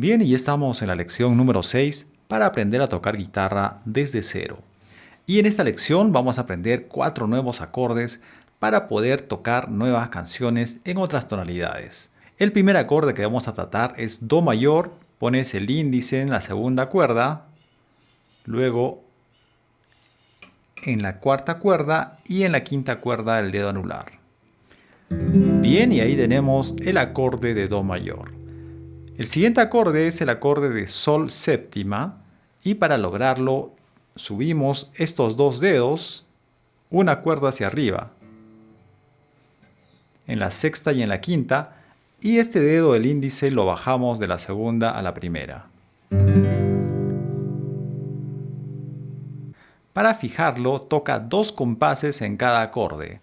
Bien, y ya estamos en la lección número 6 para aprender a tocar guitarra desde cero. Y en esta lección vamos a aprender 4 nuevos acordes para poder tocar nuevas canciones en otras tonalidades. El primer acorde que vamos a tratar es Do mayor. Pones el índice en la segunda cuerda, luego en la cuarta cuerda y en la quinta cuerda el dedo anular. Bien, y ahí tenemos el acorde de Do mayor. El siguiente acorde es el acorde de Sol séptima, y para lograrlo subimos estos dos dedos una cuerda hacia arriba, en la sexta y en la quinta, y este dedo, el índice, lo bajamos de la segunda a la primera. Para fijarlo, toca 2 compases en cada acorde.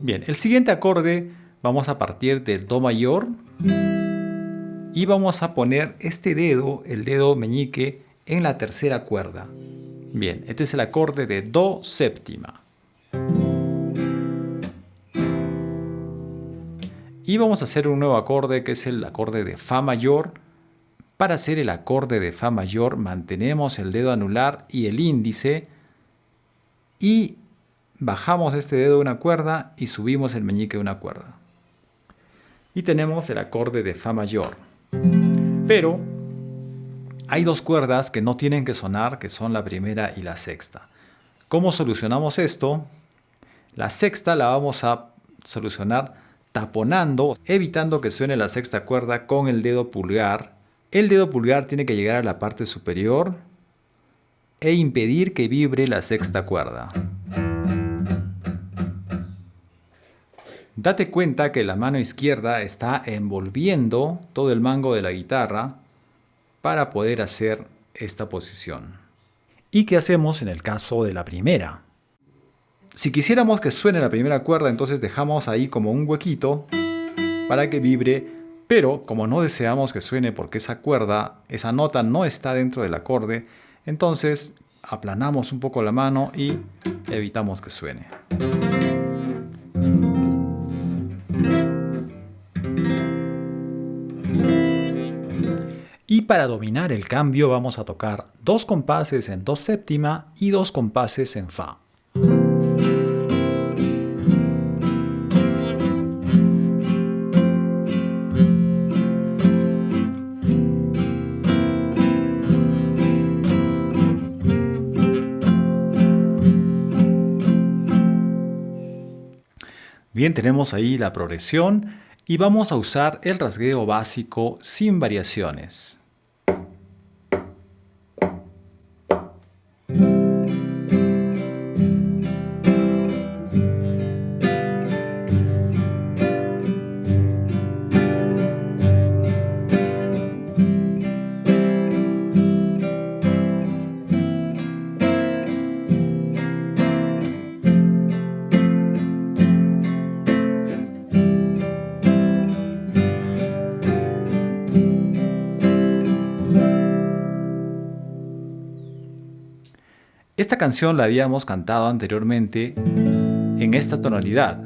Bien, el siguiente acorde vamos a partir del Do mayor y vamos a poner este dedo, el dedo meñique, en la tercera cuerda. Bien, este es el acorde de Do séptima. Y vamos a hacer un nuevo acorde que es el acorde de Fa mayor. Para hacer el acorde de Fa mayor mantenemos el dedo anular y el índice y bajamos este dedo de una cuerda y subimos el meñique de una cuerda. Y tenemos el acorde de Fa mayor. Pero hay 2 cuerdas que no tienen que sonar, que son la primera y la sexta. ¿Cómo solucionamos esto? La sexta la vamos a solucionar taponando, evitando que suene la sexta cuerda con el dedo pulgar. El dedo pulgar tiene que llegar a la parte superior e impedir que vibre la sexta cuerda. Date cuenta que la mano izquierda está envolviendo todo el mango de la guitarra para poder hacer esta posición. ¿Y qué hacemos en el caso de la primera? Si quisiéramos que suene la primera cuerda, entonces dejamos ahí como un huequito para que vibre, pero como no deseamos que suene porque esa cuerda, esa nota no está dentro del acorde, entonces aplanamos un poco la mano y evitamos que suene. Y para dominar el cambio vamos a tocar 2 compases en Do séptima y 2 compases en Fa. Bien, tenemos ahí la progresión y vamos a usar el rasgueo básico sin variaciones. Esta canción la habíamos cantado anteriormente en esta tonalidad.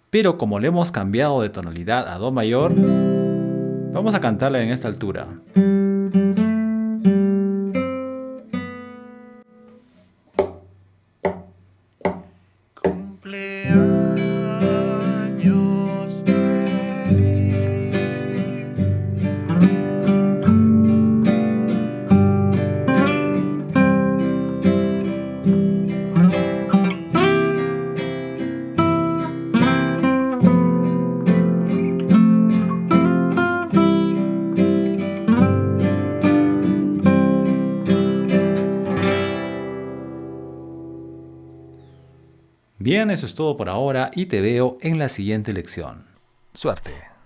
Pero como le hemos cambiado de tonalidad a Do mayor, vamos a cantarla en esta altura. Bien, eso es todo por ahora y te veo en la siguiente lección. ¡Suerte!